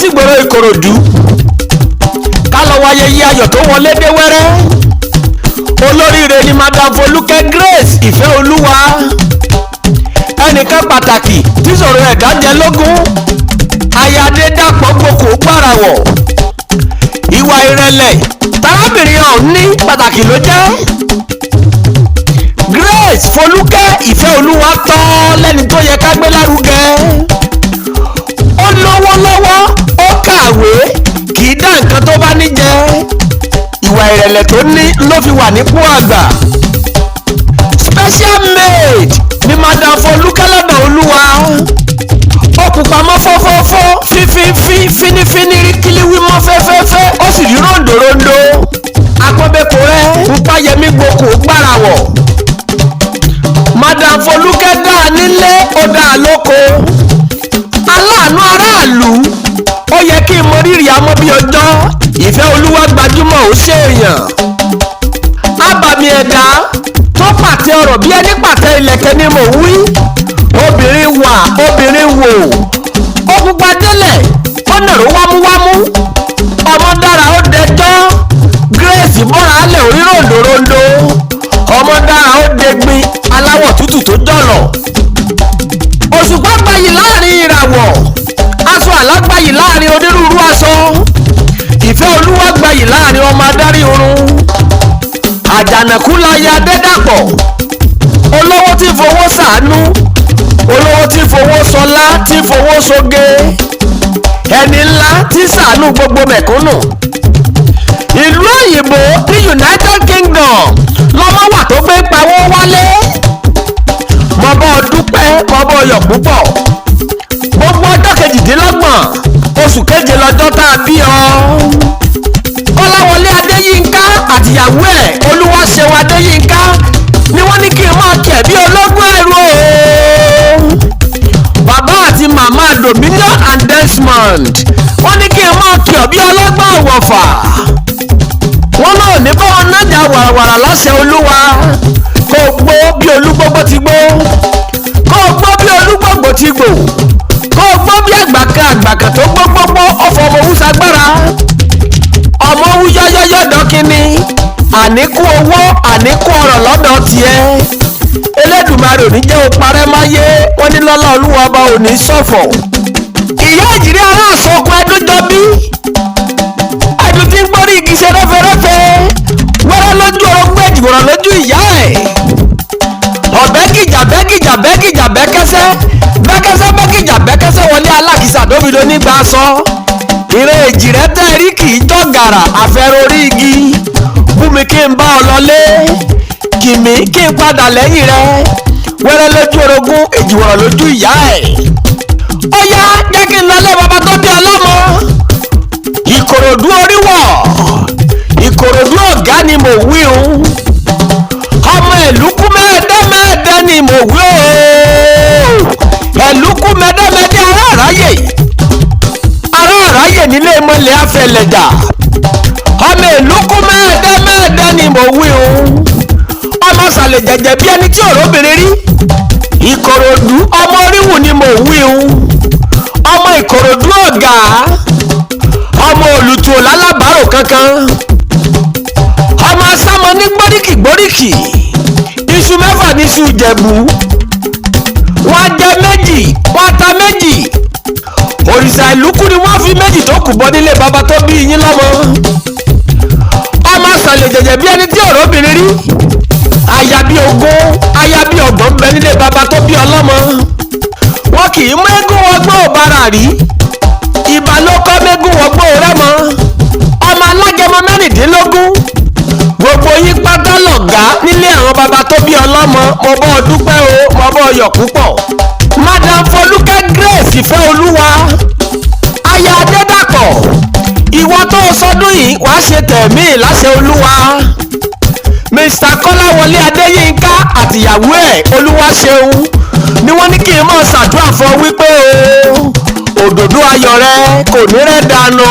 sígboro Ìkòròdú ká lọ wáyé yí ayọ̀ tó wọlé dé wẹ́rẹ́. olóríire ni Madam FOLUKE Grace IFEOLUWA, ẹnìkan pàtàkì tí sọ̀rọ̀ ẹ̀dá jẹ lógún, ayáde dàpọ̀ gbòkó gbàràwọ̀. ìwà ìrẹ̀lẹ̀ tarábìnrin ọ̀hún ní pàtàkì ló jẹ́. Grace FOLUKE IFEOLUWA tọ́ lẹ́ni tó yẹ ká gbé lárugẹ. ó lówó lọ́wọ́, ó kàwé, kì í dá nǹkan tó bá ní jẹ. ìwà ìrẹ̀lẹ̀ tó ní ló fi wà nípò àgbà. special maid ni Madam FOLUKE lọ́dọ̀ Olúwa. ó pupa mọ́ fọ́fọ́fọ́, fífífí, fínífíní, rí kílíwí mọ́ fẹ́fẹ́fẹ́, ó sì rí ròndòròndò. apọ́nbẹ́kọ rẹ̀ pupa yẹmí gbòkó gbàràwọ̀. Madam FOLUKE dáa nílé, ó dáa lóko. aláàánú aráàlú, ó yẹ kí n mọ rírì amọ́ bí ọjọ́. IFEOLUWA gbajúmọ̀ ó ṣèèyàn. abàmì ẹ̀dá tó pàtẹ ọ̀rọ̀ bí ẹni pàtẹ ìlẹ̀kẹ̀ ni mò ń wí. obìnrin wà, obìnrin wò, ó pupa délẹ̀, ó nàró wámúwámú. ọmọ dára ó dẹjọ́. Grace bọ́ra alẹ̀ orí ròndòròndò. ọmọ dára ó dẹgbin, aláwọ̀ tútù tó jọ̀lọ̀. òṣùpá gbayì láàrin ìràwọ̀, aṣọ àlá gbayì láàrin onírúurú aṣọ. IFEOLUWA gbayì láàrin ọmọ adarí oorun. àjànàkú láyé adédàpọ̀, olówó tí fowó ṣàánú, olówó tí fowó sọlá, tí fowó soge, ẹni ńlá tí ṣàánú gbogbo mẹ̀kúnnù. ìlú òyìnbó ní United Kingdom lọ́mọ wà tó gbé pawó wálé. mo bọ́ dúpẹ́, mo bọ́ yọ̀ púpọ̀. gbogbo ọjọ́ kejìdínlọ́gbọ̀n oṣù keje lọ́jọ́ tá a bí ọ. Kọ́láwọlé Adéyínká àtìyàwó ẹ̀ Olúwaṣeun Adéyínká ni wọ́n ní kí n máa kẹ̀ bí ológun ẹ̀rù o. bàbá àti màmá Dominion and Desmond wọ́n ní kí n máa kẹ̀ bí ọlọ́gbọ́n ọ̀wọ̀fà. wọ́n náà ní báwọn nájà wàràwàrà láṣẹ Olúwa. kó gbó bí olúgbógbó ti gbó, kó gbó bí olúgbógbó ti gbó, kó gbó bí àgbàkà tó gbógbógbó ọ̀fọ̀ ọmọ wúsagbára. ọmọ wú yọ́yọ́yọ́ dọ́kínní, àníkú owó, àníkú ọ̀rọ̀ lọ́dọ̀ tiẹ̀. Elédùmarè ò ní jẹ́ ó parẹ́ máyé, wọ́n ní lọ́lá Olúwa ọba ò ní ṣọ̀fọ̀. ìyá ìjìrí ará àsọkùn Ẹdúnjọbí, ẹdùn tí ń gbórí igi ṣe rẹ́fẹ́rẹ́fẹ́, wẹ́rẹ́ lójú orogún èjìwòrán lójú ìyá ẹ̀. ọ̀bẹ́gìjà bẹ́gìjà bẹ́gìjà bẹ́kẹ́sẹ́, bẹ́kẹ́sẹ́ bẹ́gìjà bẹ́kẹ́sẹ́ wọlé alákìsà dóbi nígbà sọ. ìrè èjì rẹ tẹ́ rí kì í jọ gàrà àfẹ́rẹ́ orí igi. bùnmi kí n bá ọ lọlé, kìmí kí n padà lẹ́yìn rẹ. wẹ́rẹ́ lójú orogún èjìwòrán lójú ìyá ẹ̀. ó yá jẹ́ kí n lọlé bàbá tó bí ọlọ́mọ. Ìkòròdú oríwọ̀, Ìkòròdú ọ̀gá ni mo wí o. ọmọ ẹ̀lúkú mẹ́ẹ̀ẹ́dẹ́ ni mo wí o. ẹ̀lúkú mẹ́ẹ̀ẹ́dẹ́ ará àráyè nílé mọ́lẹ̀ afẹ́lẹ̀dà. ọmọ ẹ̀lúkú mẹ́ẹ̀ẹ́dẹ́ ni mo wí o. ọmọ sàlẹ̀ jẹ̀jẹ̀ bí ẹni tí òróbìnrin rí. Ìkòròdú ọmọ oríwù ni mo wí o. ọmọ Ìkòròdú ọ̀gá, ọmọ olùtò lálábàárò kankan. ọmọ asámọ ní gbóríkì gbóríkì, iṣu mẹ́fà ní iṣu Ìjẹ̀bú. wọ́n jẹ méjì, wọ́n ta méjì. òrìṣà ìlúkú ni wọ́n fi méjì tó kù bọ́ nílé bàbá tó bí yín lọ́mọ. ọmọ sàlẹ̀ jẹ̀jẹ̀ bí ẹni tí òróbìnrin rí. aya bí ogún, aya bí ọgbọ̀n bẹ nílé bàbá tó bí ọlọ́mọ. wọn kì í mú eégún ọgbọ́n òbára rí. ìbálòkọ́ mẹ́gún wọgbọ́n rẹ mọ́. ọmọ alágẹmọ mẹ́rìndínlógún. gbogbo yín pátá lọ̀gá nílé àwọn bàbá tó bí ọlọ́mọ. mo bọ́ ọ dúpẹ́ o, mo bọ́ ọ yọ̀ púpọ̀. Madam FOLUKE Grace IFEOLUWA, aya Adédàpọ̀, ìwọ tó sọdún yìí wàá ṣe tẹ̀mí láṣẹ Olúwa. Mr. Kọ́láwọlé Adéyínká àtìyàwó ẹ̀ Olúwaṣeun ni wọ́n ní kí n máa ṣàdúrà fún ọ wípé o òdòdó ayọ̀ rẹ kò ní rẹ̀ dànù.